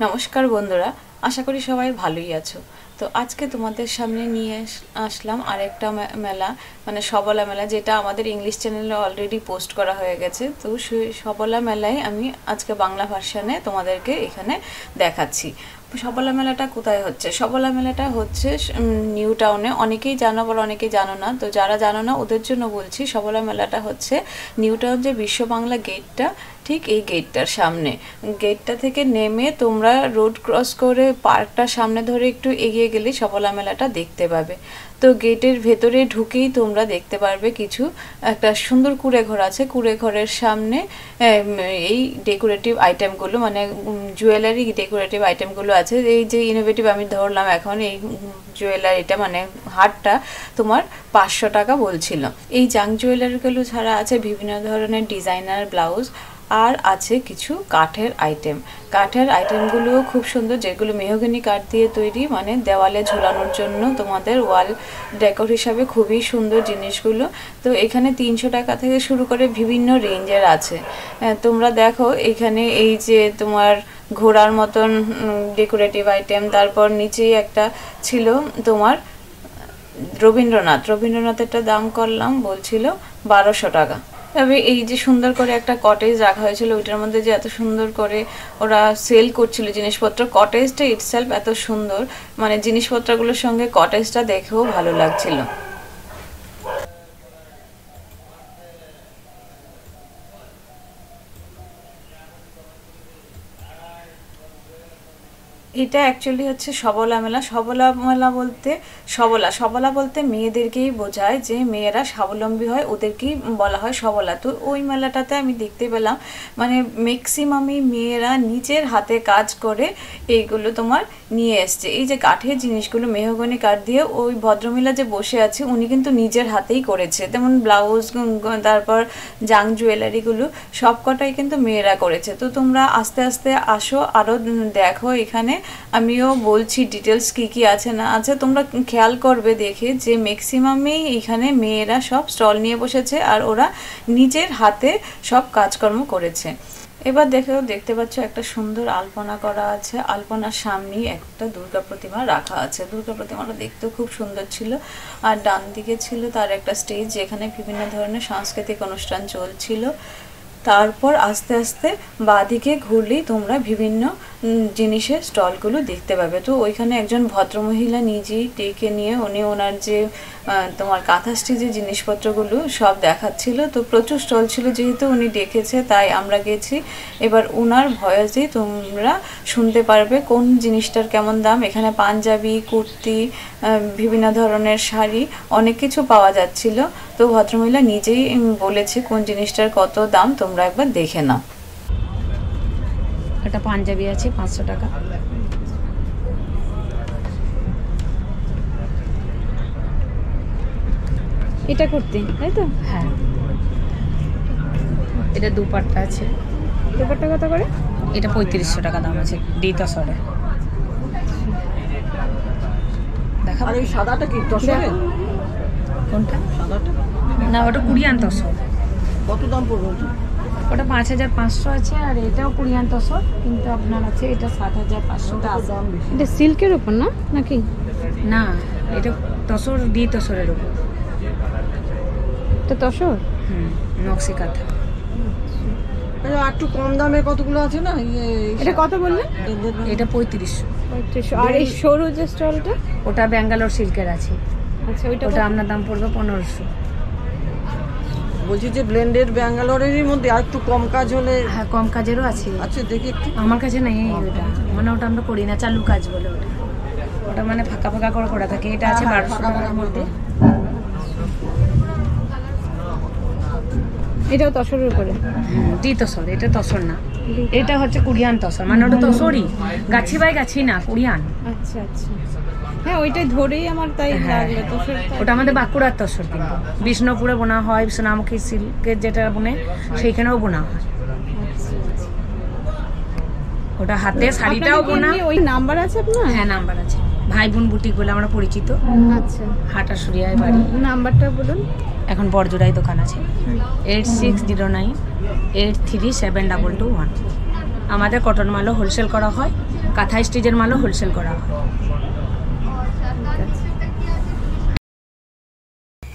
নমস্কার বন্ধুরা, আশা করি সবাই ভালোই আছো। তো আজকে তোমাদের সামনে নিয়ে আসলাম আরেকটা মেলা, মানে সবলা মেলা, যেটা আমাদের ইংলিশ চ্যানেলে অলরেডি পোস্ট করা হয়ে গেছে। তো সেই সবলা মেলায় আমি আজকে বাংলা ভার্সানে তোমাদেরকে এখানে দেখাচ্ছি। সবলা মেলাটা কোথায় হচ্ছে? সবলা মেলাটা হচ্ছে নিউ টাউনে। অনেকেই জানো, আবার অনেকেই জানো না। তো যারা জানো না ওদের জন্য বলছি, সবলা মেলাটা হচ্ছে নিউ টাউন যে বিশ্ব বাংলা গেটটা, ঠিক এই গেটটার সামনে। গেটটা থেকে নেমে তোমরা রোড ক্রস করে পার্কটার সামনে ধরে একটু এগিয়ে গেলে সবলা মেলাটা দেখতে পাবে। তো গেটের ভেতরে ঢুকেই তোমরা দেখতে পারবে কিছু একটা সুন্দর কুঁড়ে ঘর আছে। কুঁড়ে ঘরের সামনে এই ডেকোরেটিভ আইটেমগুলো, মানে জুয়েলারি ডেকোরেটিভ আইটেমগুলো আছে। এই যে ইনোভেটিভ আমি ধরলাম এখন, এই জুয়েলারিটা মানে হারটা তোমার 500 টাকা বলছিল। এই জাঙ্ক জুয়েলারিগুলো ছাড়া আছে বিভিন্ন ধরনের ডিজাইনার ব্লাউজ, আর আছে কিছু কাঠের আইটেম। কাঠের আইটেমগুলোও খুব সুন্দর, যেগুলো মেহগনি কাঠ দিয়ে তৈরি, মানে দেওয়ালে ঝোলানোর জন্য তোমাদের ওয়াল ডেকোর হিসাবে খুবই সুন্দর জিনিসগুলো। তো এখানে 300 টাকা থেকে শুরু করে বিভিন্ন রেঞ্জের আছে। তোমরা দেখো এখানে এই যে তোমার ঘোড়ার মতন ডেকোরেটিভ আইটেম, তারপর নিচেই একটা ছিল তোমার রবীন্দ্রনাথেরটা দাম করলাম বলছিল 1200 টাকা। তবে এই যে সুন্দর করে একটা কটেজ রাখা হয়েছিল, ওইটার মধ্যে যে এত সুন্দর করে ওরা সেল করছিল জিনিসপত্র, কটেজটা ইটসেলফ এত সুন্দর, মানে জিনিসপত্রগুলোর সঙ্গে কটেজটা দেখেও ভালো লাগছিল। এটা অ্যাকচুয়ালি হচ্ছে সবলা মেলা। সবলা মেলা বলতে সবলা বলতে মেয়েদেরকেই বোঝায়, যে মেয়েরা স্বাবলম্বী হয় ওদেরকেই বলা হয় সবলা। তো ওই মেলাটাতে আমি দেখতে পেলাম মানে ম্যাক্সিমামই মেয়েরা নিজের হাতে কাজ করে এইগুলো তোমার নিয়ে এসছে। এই যে কাঠের জিনিসগুলো, মেহগনি কাঠ দিয়ে, ওই ভদ্রমহিলা যে বসে আছে উনি কিন্তু নিজের হাতেই করেছে। তেমন ব্লাউজ, তারপর জাঙ্ক জুয়েলারিগুলো সব কটাই কিন্তু মেয়েরা করেছে। তো তোমরা আস্তে আস্তে আসো, আরও দেখো। এখানে আমিও বলছি ডিটেলস কি কি আছে না আছে, তোমরা খেয়াল করবে দেখে যে ম্যাক্সিমামই এখানে মেয়েরা সব স্টল নিয়ে বসেছে, আর ওরা নিজের হাতে সব কাজকর্ম করেছে। এবার দেখতে পাচ্ছ একটা সুন্দর আলপনা করা আছে। আলপনার সামনেই একটা দুর্গা প্রতিমা রাখা আছে। দুর্গা প্রতিমাটা দেখতেও খুব সুন্দর ছিল। আর ডান দিকে ছিল তার একটা স্টেজ, যেখানে বিভিন্ন ধরনের সাংস্কৃতিক অনুষ্ঠান চলছিল। তারপর আস্তে আস্তে বাঁদিকে ঘুরলেই তোমরা বিভিন্ন জিনিসের স্টলগুলো দেখতে পাবে। তো ওইখানে একজন ভদ্রমহিলা নিজেই ডেকে নিয়ে উনি ওনার যে তোমার কাঁথা স্টিচের জিনিসপত্রগুলো সব দেখাচ্ছিল। তো প্রচুর স্টল ছিল, যেহেতু উনি ডেকেছে তাই আমরা গেছি। এবার ওনার ভয়েসেই তোমরা শুনতে পারবে কোন জিনিসটার কেমন দাম। এখানে পাঞ্জাবি, কুর্তি, বিভিন্ন ধরনের শাড়ি, অনেক কিছু পাওয়া যাচ্ছিল। তো ভদ্রমহিলা নিজেই বলেছে কোন জিনিসটার কত দাম, তোমরা একবার দেখে নাও। একটা পাঞ্জাবি আছে 500 টাকা। এটা কুর্তি, তাই তো? হ্যাঁ। এটা দুপাট্টা আছে। দুপাট্টা কত করে? এটা 3500 টাকা দাম আছে, ডিতসরে। দেখা। আর এই সাদাটা কি তসরে? কোনটা? সাদাটা না, ওটা কোরিয়ান তসর। কত দাম পড়বে ওটা? ওটা 5500 আছে, আর এটাও কোরিয়ান তসর, কিন্তু আপনার আছে এটা 7500 টাকা দাম বেশি। এটা সিল্কের উপর না নাকি? না, এটা তসর, তসরের উপর। এটা তসর, নকশি কাঁথা। একটু কম দামের কতগুলো আছে না? এটা কত বললেন? এটা 3500। আর এই সরু যে স্টলটা, ওটা ব্যাঙ্গালোর সিল্কের আছে। আচ্ছা, ওটা আপনার দাম পড়বে 1500। বলছি যে ব্লেন্ডেড ব্যাঙ্গালোরেরই মধ্যে আর একটু কম কাজ হলে। হ্যাঁ, কম কাজেরও আছে। আচ্ছা, দেখি একটু। আমার কাছে নেই ওটা, মানে ওটা আমরা করি না, চালু কাজ বলে ওটা। ওটা মানে ফাঁকা ফাঁকা করে করা থাকে। এটা আছে 1200 টাকার মধ্যে। এটাও তসরের উপরে, তসর। এটা তসর না, এটা হচ্ছে কোরিয়ান তসর, মানে ওটা তসরই, গাছি বাই গাছি না, কোরিয়ান। আচ্ছা আচ্ছা, হ্যাঁ ওইটাই ধরেই আমার তাই লাগলো। তসর ওটা আমাদের বাঁকুড়ার তসর, কিন্তু বিষ্ণুপুরে বোনা হয়, সোনামুখী সিল্কের যেটা বোনে সেইখানেও বোনা হয়। ওটা হাতে শাড়িটাও বোনা। ওই নাম্বার আছে আপনার? হ্যাঁ, নাম্বার আছে। ভাই বোন বুটিক বলে আমরা পরিচিত। আচ্ছা, হাটাশুরিয়ায় বাড়ি। নাম্বারটা বলুন। এখন বড়জোড়ায় দোকান আছে, 8609837221। আমাদের কটন মালও হোলসেল করা হয়, কাঁথা স্টিচের মালও হোলসেল করা হয়।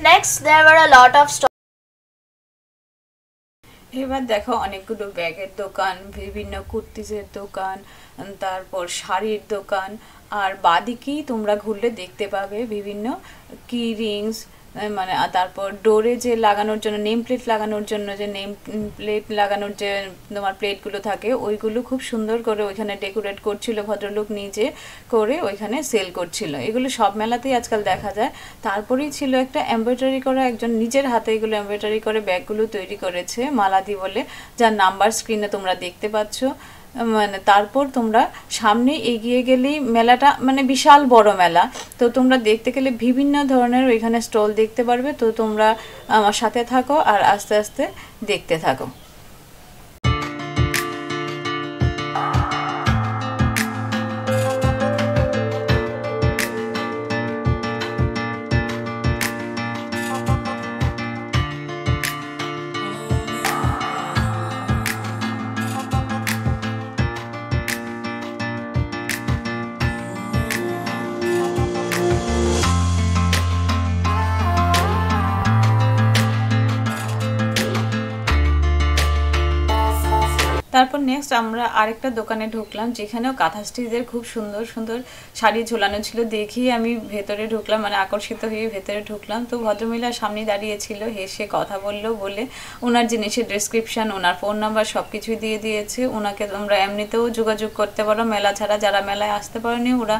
Next, there were a lot of stores. এবার দেখো অনেকগুলো ব্যাগের দোকান, বিভিন্ন কুর্তিজের দোকান, তারপর শাড়ির দোকান, আর বাদিকেই তোমরা ঘুরলে দেখতে পাবে বিভিন্ন কি রিংস, মানে তারপর ডোরে যে লাগানোর জন্য নেম প্লেট লাগানোর জন্য যে নেম প্লেট লাগানোর যে তোমার প্লেটগুলো থাকে ওইগুলো খুব সুন্দর করে ওইখানে ডেকোরেট করছিল ভদ্রলোক নিজে করে, ওইখানে সেল করছিল। এগুলো সব মেলাতেই আজকাল দেখা যায়। তারপরেই ছিল একটা এমব্রয়ডারি করা, একজন নিজের হাতে এগুলো এমব্রয়ডারি করে ব্যাগগুলো তৈরি করেছে মালাদি বলে, যার নাম্বার স্ক্রিনে তোমরা দেখতে পাচ্ছ। মানে তারপর তোমরা সামনে এগিয়ে গেলেই মেলাটা মানে বিশাল বড় মেলা, তো তোমরা দেখতে গেলে বিভিন্ন ধরনের ওইখানে স্টল দেখতে পারবে। তো তোমরা আমার সাথে থাকো আর আস্তে আস্তে দেখতে থাকো। তারপর নেক্সট আমরা আরেকটা দোকানে ঢুকলাম, যেখানেও কাঁথা স্টিচের খুব সুন্দর সুন্দর শাড়ি ঝোলানো ছিল। দেখি আমি ভেতরে ঢুকলাম, মানে আকর্ষিত হয়ে ভেতরে ঢুকলাম। তো ভদ্রমহিলা সামনে দাঁড়িয়েছিল, হেসে কথা বললো, বলে ওনার জিনিসের ডেসক্রিপশন, ওনার ফোন নাম্বার সব কিছুই দিয়ে দিয়েছে। ওনাকে তোমরা এমনিতেও যোগাযোগ করতে পারো, মেলা ছাড়া যারা মেলায় আসতে পারেনি ওরা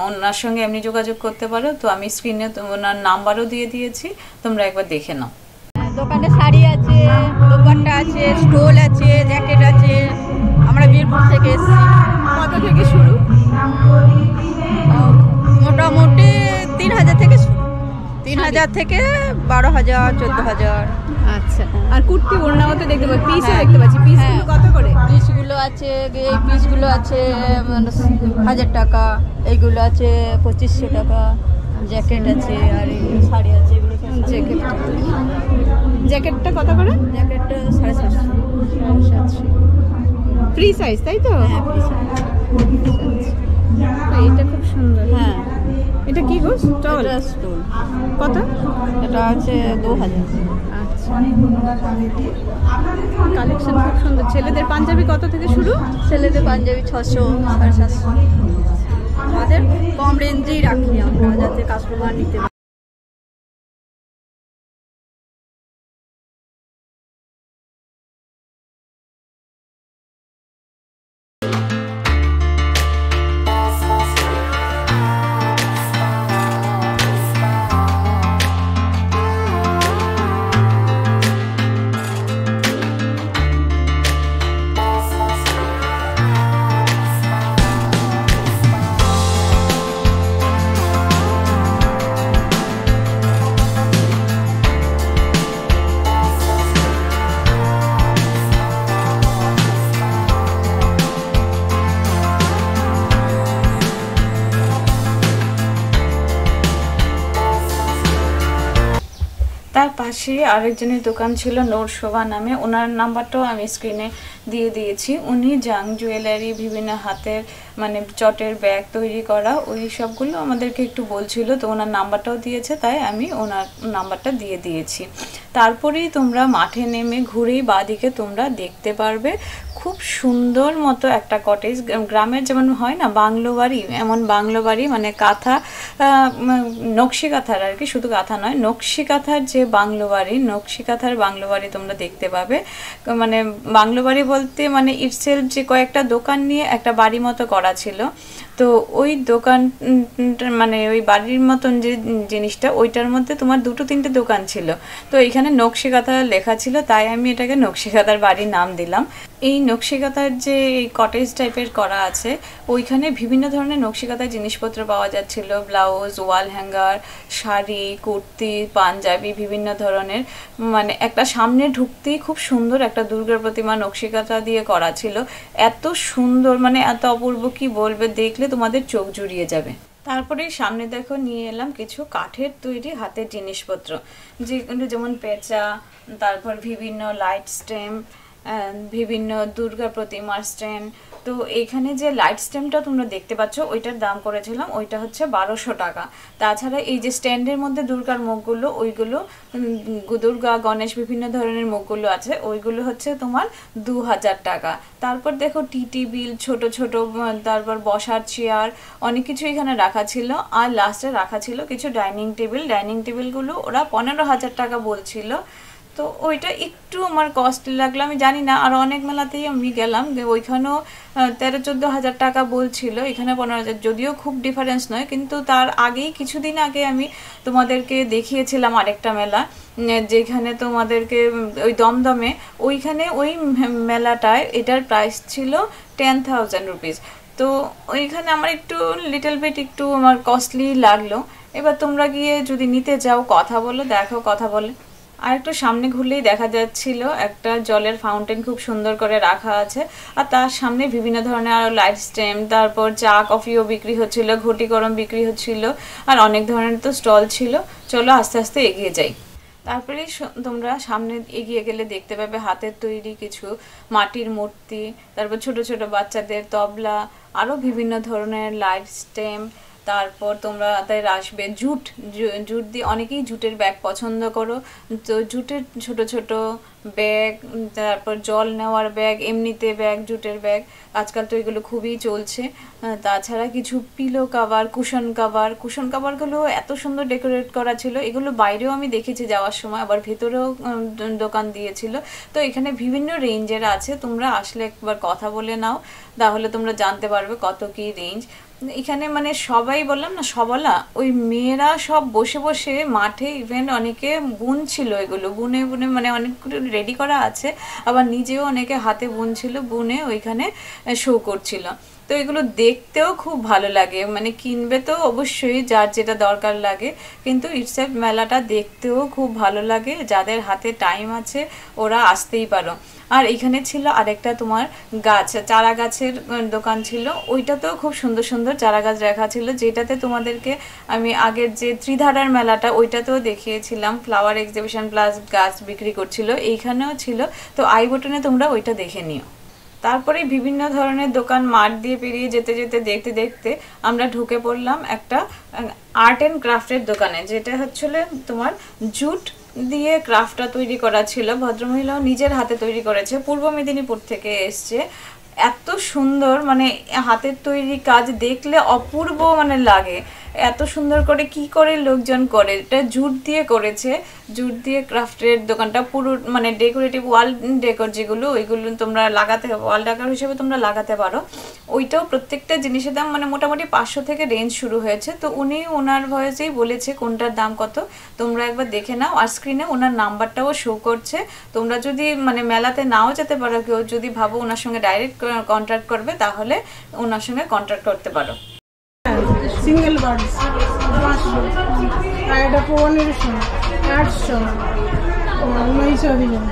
ওনার সঙ্গে এমনি যোগাযোগ করতে পারো। তো আমি স্ক্রিনে ওনার নাম্বারও দিয়ে দিয়েছি, তোমরা একবার দেখে নাও। দোকানে শাড়ি আছে, দোপাট্টা আছে, স্টোল আছে, জ্যাকেট আছে। আমরা বীরপুর থেকে এসেছি। কত থেকে শুরু? মোটামুটি 3,000 থেকে শুরু। 3,000 থেকে 12,000, 14,000। আচ্ছা, আর কুর্তি ওড়নাও তো দেখতে পাচ্ছি, পিসও দেখতে পাচ্ছি। পিসগুলো কত করে? পিসগুলো আছে, এই পিসগুলো আছে 1,000 টাকা, এইগুলো আছে 2,500 টাকা। জ্যাকেট আছে, আর এইগুলো শাড়ি আছে, এগুলো জ্যাকেটটা কত করে? জ্যাকেটটা 750। ফ্রি সাইজ, তাই তো? হ্যাঁ, ফ্রি সাইজ। এটা খুব সুন্দর। হ্যাঁ, এটা কি গো? স্টল? এটা স্টোল। কত? এটা আছে 2,000। আচ্ছা, কালেকশন খুব সুন্দর। ছেলেদের পাঞ্জাবি কত থেকে শুরু? ছেলেদের পাঞ্জাবি 600, 750। আমাদের কম রেঞ্জেই রাখি আমরা, যাতে কাস্টমার নিতে পারে। তার পাশে আরেকজনের দোকান ছিল নূর শোভা নামে, ওনার নাম্বারটাও আমি স্ক্রিনে দিয়ে দিয়েছি। উনি জাং জুয়েলারি, বিভিন্ন হাতের মানে চটের ব্যাগ তৈরি করা, ওই সবগুলো আমাদেরকে একটু বলছিল, তো ওনার নাম্বারটাও দিয়েছে, তাই আমি ওনার নাম্বারটা দিয়ে দিয়েছি। তারপরেই তোমরা মাঠে নেমে ঘুরেই বাঁদিকে তোমরা দেখতে পারবে খুব সুন্দর মতো একটা কটেজ, গ্রামের যেমন হয় না বাংলো বাড়ি, এমন বাংলো বাড়ি, মানে কাঁথা, নকশি কাঁথার আর কি, শুধু কাঁথা নয়, নকশি কাঁথার যে বাংলো বাড়ি, নকশি কাঁথার বাংলো বাড়ি তোমরা দেখতে পাবে। মানে বাংলো বাড়ি বলতে মানে ইটসেলফ যে কয়েকটা দোকান নিয়ে একটা বাড়ি মতো করা ছিল। তো ওই দোকান মানে ওই বাড়ির মতন যে জিনিসটা, ওইটার মধ্যে তোমার 2-3টে দোকান ছিল। তো এখানে নকশি কাঁথা লেখা ছিল, তাই আমি এটাকে নকশি কাঁথার বাড়ির নাম দিলাম। এই নকশি কাঁথার যে কটেজ টাইপের করা আছে, ওইখানে বিভিন্ন ধরনের নকশি কাঁথার জিনিসপত্র পাওয়া যাচ্ছিল, blouse, wall hanger, sari, kurti, panjabi, বিভিন্ন ধরনের। মানে একটা সামনে ঢুকতেই খুব সুন্দর একটা দুর্গার প্রতিমা নকশি কাঁথা দিয়ে করা ছিল। এত সুন্দর, মানে এত অপূর্ব, কি বলবে, দেখলে তোমাদের চোখ জুড়িয়ে যাবে। তারপরে সামনে দেখো নিয়ে এলাম কিছু কাঠের তৈরি হাতের জিনিসপত্র, যেগুলো যেমন পেঁচা, তারপর বিভিন্ন লাইট স্ট্যাম্প, বিভিন্ন দুর্গা প্রতিমার স্ট্যান্ড। তো এখানে যে লাইট স্ট্যান্ডটা তোমরা দেখতে পাচ্ছ ওইটার দাম করেছিলাম, ওইটা হচ্ছে 1200 টাকা। তাছাড়া এই যে স্ট্যান্ডের মধ্যে দুর্গার মুখগুলো, ওইগুলো দুর্গা গণেশ বিভিন্ন ধরনের মুখগুলো আছে, ওইগুলো হচ্ছে তোমার 2000 টাকা। তারপর দেখো টি টেবিল, ছোট ছোট, তারপর বসার চেয়ার, অনেক কিছু এখানে রাখা ছিল। আর লাস্টে রাখা ছিল কিছু ডাইনিং টেবিল। ডাইনিং টেবিলগুলো ওরা 15,000 টাকা বলছিল। তো ওইটা একটু আমার কস্টলি লাগলো, আমি জানি না, আর অনেক মেলাতেই আমি গেলাম, ওইখানেও 13-14 হাজার টাকা বলছিল, এখানে 15,000, যদিও খুব ডিফারেন্স নয়। কিন্তু তার আগেই কিছুদিন আগে আমি তোমাদেরকে দেখিয়েছিলাম আরেকটা মেলা, যেখানে তোমাদেরকে ওই দমদমে, ওইখানে ওই মেলাটায় এটার প্রাইস ছিল 10,000 রুপিস। তো ওইখানে আমার একটু লিটল বিট একটু আমার কস্টলি লাগলো। এবার তোমরা গিয়ে যদি নিতে চাও কথা বলো, দেখো কথা বলে। আর একটু সামনে ঘুরলেই দেখা যাচ্ছিল একটা জলের ফাউন্টেন খুব সুন্দর করে রাখা আছে, আর তার সামনে বিভিন্ন ধরনের আরও লাইট স্ট্যান্ড, তারপর চা কফিও বিক্রি হচ্ছিল, ঘটি গরম বিক্রি হচ্ছিল, আর অনেক ধরনের তো স্টল ছিল। চলো আস্তে আস্তে এগিয়ে যাই। তারপরে তোমরা সামনে এগিয়ে গেলে দেখতে পাবে হাতের তৈরি কিছু মাটির মূর্তি, তারপর ছোট ছোট বাচ্চাদের তবলা, আরও বিভিন্ন ধরনের লাইট স্ট্যাম্প। তারপর তোমরা তাই আসবে জুট দিয়ে, অনেকেই জুটের ব্যাগ পছন্দ করো, তো জুটের ছোট ছোট ব্যাগ, তারপর জল নেওয়ার ব্যাগ, এমনিতে ব্যাগ, জুটের ব্যাগ, আজকাল তো এগুলো খুবই চলছে। তাছাড়া কিছু পিলো কাভার, কুশন কাভারগুলো এত সুন্দর ডেকোরেট করা ছিল, এগুলো বাইরেও আমি দেখেছি যাওয়ার সময়, আবার ভেতরেও দোকান দিয়েছিল। তো এখানে বিভিন্ন রেঞ্জের আছে, তোমরা আসলে একবার কথা বলে নাও, তাহলে তোমরা জানতে পারবে কত কি রেঞ্জ। এখানে মানে সবাই বললাম না সবলা, ওই মেয়েরা সব বসে বসে মাঠে, ইভেন অনেকে বুনছিল, এগুলো বুনে বুনে মানে অনেকগুলো রেডি করা আছে, আবার নিজেও অনেকে হাতে বুনছিল, বুনে ওইখানে শো করছিল। তো এগুলো দেখতেও খুব ভালো লাগে, মানে কিনবে তো অবশ্যই যার যেটা দরকার লাগে, কিন্তু ইটসেলফ মেলাটা দেখতেও খুব ভালো লাগে। যাদের হাতে টাইম আছে ওরা আসতেই পারো। আর এখানে ছিল আরেকটা তোমার গাছ, চারা গাছের দোকান ছিল, ওইটাতেও খুব সুন্দর সুন্দর চারা গাছ রাখা ছিল, যেটাতে তোমাদেরকে আমি আগের যে ত্রিধারার মেলাটা ওইটাতেও দেখিয়েছিলাম, ফ্লাওয়ার এক্সিবিশন প্লাস গাছ বিক্রি করছিল, এইখানেও ছিল। তো আই বটনে তোমরা ওইটা দেখে নিও। তারপরে বিভিন্ন ধরনের দোকান মাঠ দিয়ে পেরিয়ে যেতে যেতে দেখতে দেখতে আমরা ঢুকে পড়লাম একটা আর্ট অ্যান্ড ক্রাফটের দোকানে, যেটা হচ্ছিল তোমার জুট দিয়ে ক্রাফটটা তৈরি করা ছিল। ভদ্রমহিলাও নিজের হাতে তৈরি করেছে, পূর্ব মেদিনীপুর থেকে এসছে। এত সুন্দর, মানে হাতের তৈরি কাজ দেখলে অপূর্ব মানে লাগে, এত সুন্দর করে কি করে লোকজন করে। এটা জুট দিয়ে করেছে, জুট দিয়ে ক্রাফটের দোকানটা পুরো মানে ডেকোরেটিভ ওয়াল ডেকোর যেগুলো, ওইগুলো তোমরা লাগাতে, ওয়াল ডেকোর হিসেবে তোমরা লাগাতে পারো। ওইটাও প্রত্যেকটা জিনিসের দাম মানে মোটামুটি 500 থেকে রেঞ্জ শুরু হয়েছে। তো উনি ওনার ভয়েসেই বলেছে কোনটার দাম কত, তোমরা একবার দেখে নাও। আর স্ক্রিনে ওনার নাম্বারটাও শো করছে, তোমরা যদি মানে মেলাতে নাও যেতে পারো, কেউ যদি ভাবো ওনার সঙ্গে ডাইরেক্ট কন্ট্যাক্ট করবে, তাহলে ওনার সঙ্গে কন্ট্যাক্ট করতে পারো। সিঙ্গেল বার্ডস 500, আর এটা 1500, 800, 900 দিবেন।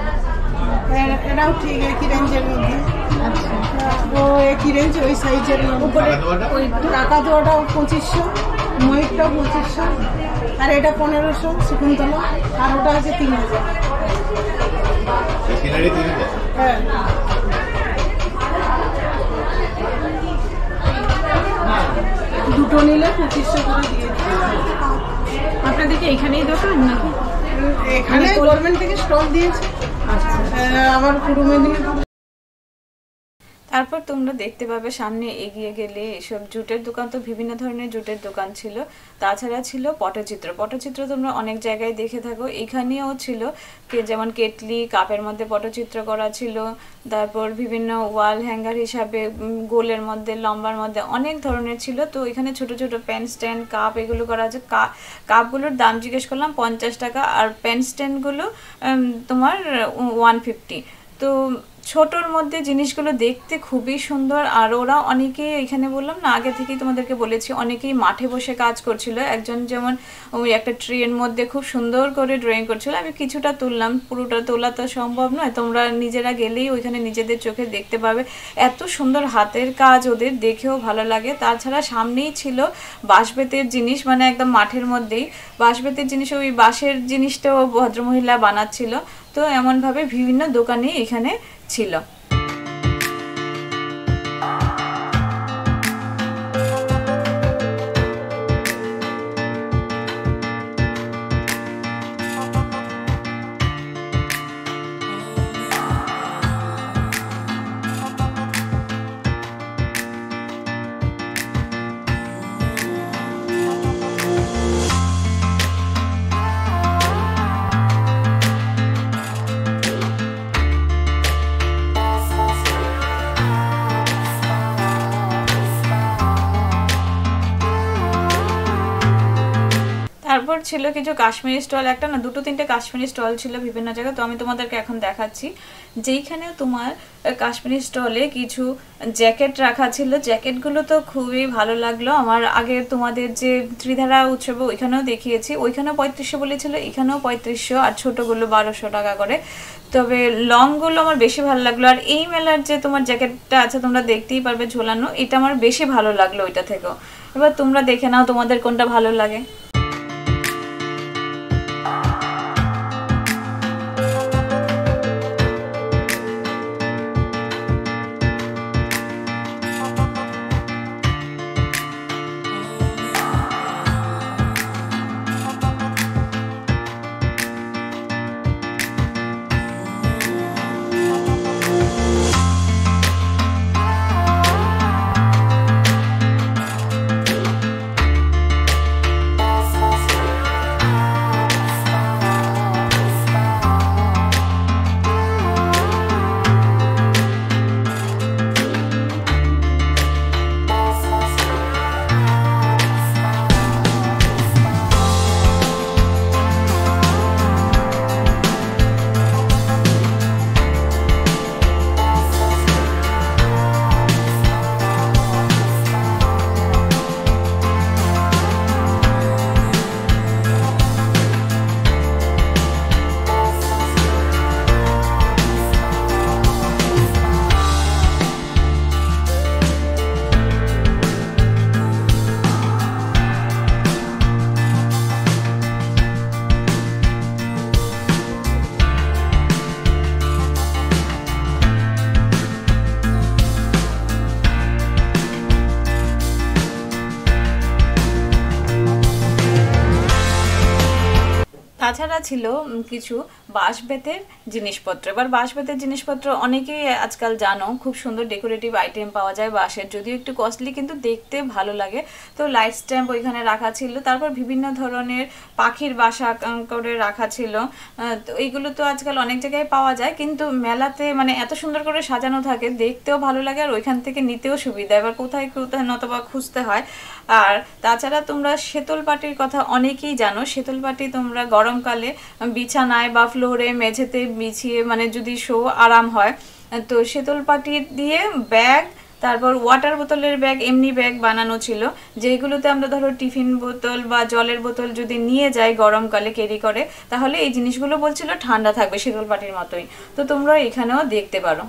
এটাও ঠিক একই রেঞ্জের মধ্যে। আচ্ছা, ও একই রেঞ্জ, ওই সাইজের উপরে। ওই টাকা তো ওটাও 2500, ময়ূরটাও 2500, আর এটা 1500 শকুন্তলা, আর ওটা আছে 3000। হ্যাঁ, দুটো নিলে 2500 করে দিয়ে দিই। আপনাদেরকে এখানেই দোকান নাকি? এখানে গভর্নমেন্ট থেকে স্টল দিয়েছে। আচ্ছা, আবার পূর্ব মেদিনীপুর। তারপর তোমরা দেখতে পাবে সামনে এগিয়ে গেলে এসব জুটের দোকান, তো বিভিন্ন ধরনের জুটের দোকান ছিল। তাছাড়া ছিল পটচিত্র তোমরা অনেক জায়গায় দেখে থাকো, এখানেও ছিল, যেমন কেটলি, কাপের মধ্যে পটচিত্র করা ছিল। তারপর বিভিন্ন ওয়াল হ্যাঙ্গার হিসাবে গোলের মধ্যে, লম্বার মধ্যে অনেক ধরনের ছিল। তো এখানে ছোট ছোট পেন স্ট্যান্ড, কাপ এগুলো করা আছে। কাপগুলোর দাম জিজ্ঞেস করলাম 50 টাকা, আর পেন স্ট্যান্ডগুলো তোমার 150। তো ছোটোর মধ্যে জিনিসগুলো দেখতে খুবই সুন্দর। আর ওরা অনেকেই, এখানে বললাম না আগে থেকেই তোমাদেরকে বলেছি, অনেকেই মাঠে বসে কাজ করছিল। একজন যেমন ওই একটা ট্রের মধ্যে খুব সুন্দর করে ড্রয়িং করছিল, আমি কিছুটা তুললাম, পুরোটা তোলা তো সম্ভব নয়, তোমরা নিজেরা গেলেই ওইখানে নিজেদের চোখে দেখতে পাবে। এত সুন্দর হাতের কাজ, ওদের দেখেও ভালো লাগে। তাছাড়া সামনেই ছিল বাঁশবেতের জিনিস, মানে একদম মাঠের মধ্যেই বাঁশবেতের জিনিস, ওই বাঁশের জিনিসটাও ভদ্রমহিলা বানাচ্ছিল। তো এমনভাবে বিভিন্ন দোকানই এখানে ছিল। তারপর ছিল কিছু কাশ্মীরি স্টল, একটা না দুটো তিনটে কাশ্মীরি স্টল ছিল বিভিন্ন জায়গায়। তো আমি তোমাদেরকে এখন দেখাচ্ছি যেইখানে তোমার কাশ্মীরি স্টলে কিছু জ্যাকেট রাখা ছিল। জ্যাকেটগুলো তো খুবই ভালো লাগলো আমার। আগে তোমাদের যে ত্রিধারা উৎসবে ওইখানেও দেখিয়েছি, ওইখানেও 3500 বলেছিল, এখানেও 3500, আর ছোটোগুলো 1200 টাকা করে। তবে লংগুলো আমার বেশি ভালো লাগলো। আর এই মেলার যে তোমার জ্যাকেটটা আছে তোমরা দেখতেই পারবে ঝোলানো, এটা আমার বেশি ভালো লাগলো ওইটা থেকেও। এবার তোমরা দেখে নাও তোমাদের কোনটা ভালো লাগে। তাছাড়া ছিল কিছু বাঁশ বেতের জিনিসপত্র। এবার বাঁশ বেতের জিনিসপত্র অনেকেই আজকাল জানো খুব সুন্দর ডেকোরেটিভ আইটেম পাওয়া যায় বাঁশের, যদিও একটু কস্টলি কিন্তু দেখতে ভালো লাগে। তো লাইট স্ট্যাম্প ওইখানে রাখা ছিল, তারপর বিভিন্ন ধরনের পাখির বাসা করে রাখা ছিল। তো এইগুলো তো আজকাল অনেক জায়গায় পাওয়া যায়, কিন্তু মেলাতে মানে এত সুন্দর করে সাজানো থাকে, দেখতেও ভালো লাগে আর ওইখান থেকে নিতেও সুবিধা। এবার কোথায় কোথায় নতবা খুঁজতে হয়। আর তাছাড়া তোমরা শীতল পাটির কথা অনেকেই জানো। শীতল পাটি তোমরা গরমকালে বিছানায় বা ফ্লোরে মেঝেতে বিছিয়ে মানে যদি শো আরাম হয়, তো শীতল পাটি দিয়ে ব্যাগ, তারপর ওয়াটার বোতলের ব্যাগ, এমনি ব্যাগ বানানো ছিল, যেগুলোতে আমরা ধরো টিফিন বোতল বা জলের বোতল যদি নিয়ে যাই গরমকালে ক্যারি করে, তাহলে এই জিনিসগুলো বলছিল ঠান্ডা থাকবে শীতল পাটির মতোই। তো তোমরা এখানেও দেখতে পারো।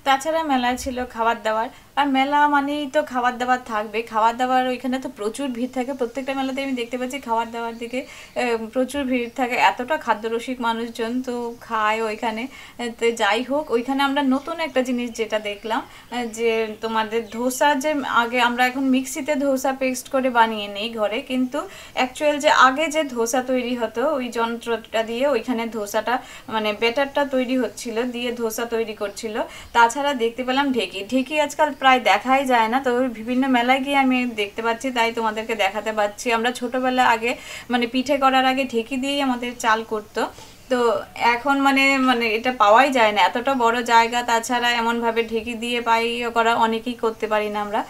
তাছাড়া মেলায় ছিল খাবার দাবার, আর মেলা মানেই তো খাবার দাবার থাকবে। খাবার দাবার ওইখানে তো প্রচুর ভিড় থাকে, প্রত্যেকটা মেলাতে আমি দেখতে পাচ্ছি খাবার দাবার দিকে প্রচুর ভিড় থাকে, এতটা খাদ্যরসিক মানুষজন তো খায় ওইখানে। তো যাই হোক, ওইখানে আমরা নতুন একটা জিনিস যেটা দেখলাম যে তোমাদের ধোসা, যে আগে আমরা এখন মিক্সিতে ধোসা পেস্ট করে বানিয়ে নেই ঘরে, কিন্তু অ্যাকচুয়াল যে আগে যে ধোসা তৈরি হতো ওই যন্ত্রটা দিয়ে ওইখানে ধোসাটা মানে ব্যাটারটা তৈরি হচ্ছিল, দিয়ে ধোসা তৈরি করছিল। তাছাড়া দেখতে পেলাম ঢেঁকি আজকাল প্রায় দেখাই যায় না, তো বিভিন্ন মেলায় গিয়ে আমি দেখতে পাচ্ছি, তাই তোমাদেরকে দেখাতে পাচ্ছি। আমরা ছোটবেলা আগে মানে পিঠে করার আগে ঢেঁকি দিয়েই আমাদের চাল করতো, তো এখন মানে এটা পাওয়াই যায় না, এতটা বড় জায়গা, তাছাড়া এমনভাবে ঢেঁকি দিয়ে করা অনেকেই করতে পারি না আমরা,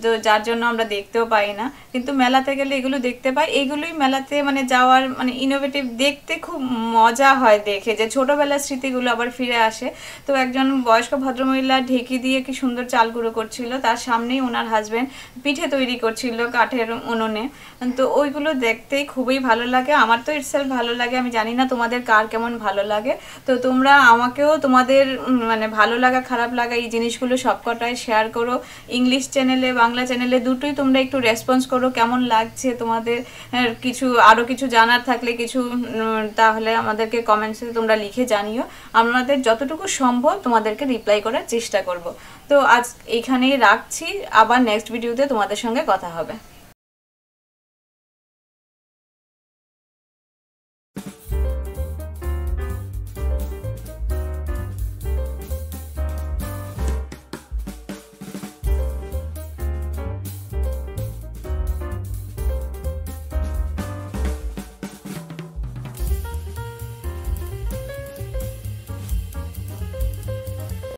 তো যার জন্য আমরা দেখতেও পাই না। কিন্তু মেলাতে গেলে এগুলো দেখতে পাই, এগুলোই মেলাতে মানে যাওয়ার মানে ইনোভেটিভ, দেখতে খুব মজা হয় দেখে, যে ছোটবেলার স্মৃতিগুলো আবার ফিরে আসে। তো একজন বয়স্ক ভদ্রমহিলা ঢেঁকি দিয়ে কি সুন্দর চাল গুঁড়ো করছিল, তার সামনেই ওনার হাজবেন্ড পিঠে তৈরি করছিল কাঠের উনুনে, তো ওইগুলো দেখতেই খুবই ভালো লাগে। আমার তো ইটসেলফ ভালো লাগে, আমি জানি না তোমাদের কার কেমন ভালো লাগে। তো তোমরা আমাকেও তোমাদের মানে ভালো লাগা খারাপ লাগা এই জিনিসগুলো সবকটাই শেয়ার করো, ইংলিশ চ্যানেলে বাংলা চ্যানেলে দুটোই তোমরা একটু রেসপন্স করো, কেমন লাগছে তোমাদের, কিছু আরও কিছু জানার থাকলে কিছু তাহলে আমাদেরকে কমেন্টসে তোমরা লিখে জানিও, আমাদের যতটুকু সম্ভব তোমাদেরকে রিপ্লাই করার চেষ্টা করব। তো আজ এইখানেই রাখছি, আবার নেক্সট ভিডিওতে তোমাদের সঙ্গে কথা হবে।